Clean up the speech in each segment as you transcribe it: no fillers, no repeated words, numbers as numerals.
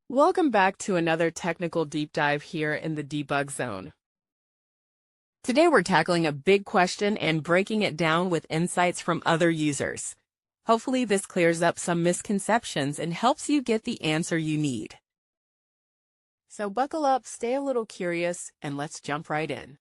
Welcome back to another technical deep dive here in the debug zone. Today we're tackling a big question and breaking it down with insights from other users. Hopefully this clears up some misconceptions and helps you get the answer you need. So buckle up, stay a little curious, and let's jump right in.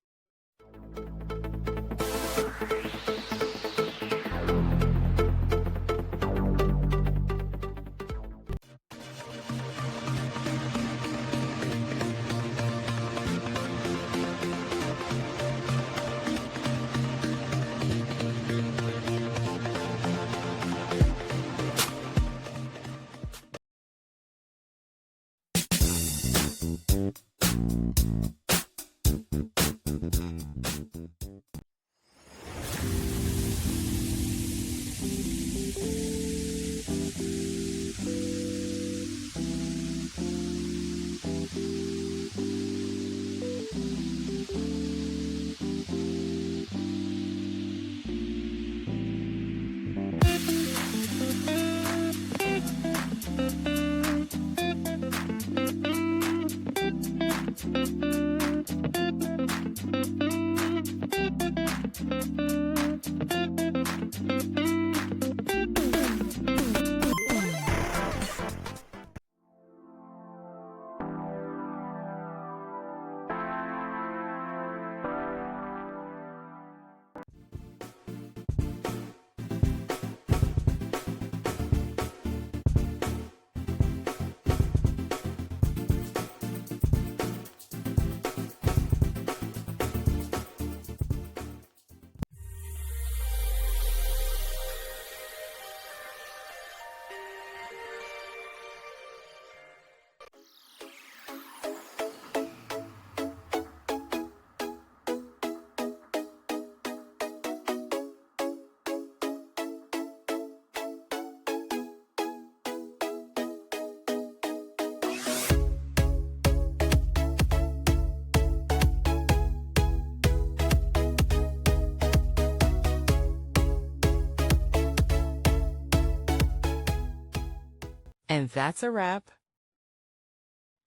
And that's a wrap.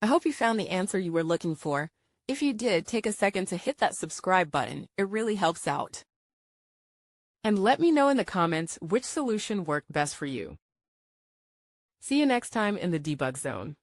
I hope you found the answer you were looking for. If you did, take a second to hit that subscribe button. It really helps out. And let me know in the comments which solution worked best for you. See you next time in the debug zone.